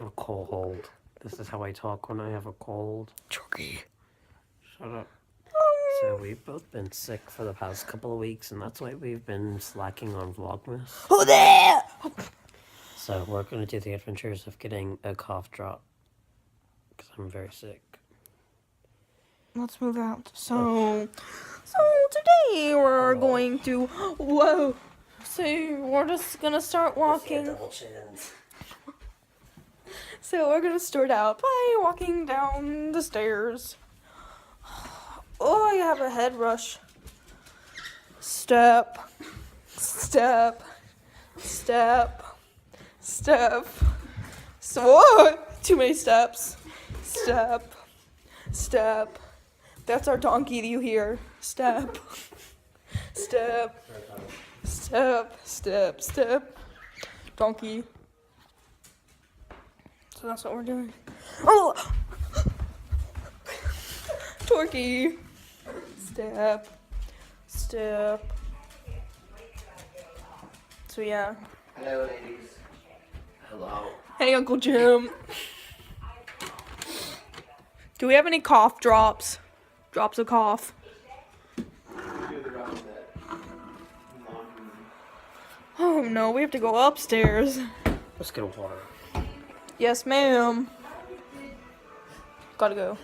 a cold. This is how I talk when I have a cold. Turkey. Shut up. So we've both been sick for the past couple of weeks, and that's why we've been slacking on Vlogmas. Who there? So we're going to do the adventures of getting a cough drop, because I'm very sick. Let's move out. So today we're going to, whoa. So we're just gonna start walking. Double chins. So we're gonna start out by walking down the stairs. Oh, I have a head rush. Step, step, step, step. So, whoa, too many steps. Step, step. That's our donkey, do you hear? Step, step, step, step, step. Donkey. So that's what we're doing. Oh! Torky. Step. Step. So yeah. Hello, ladies. Hello. Hey, Uncle Jim. Do we have any cough drops? Drops of cough. Oh no, we have to go upstairs. Let's get a water. Yes, ma'am. Gotta go.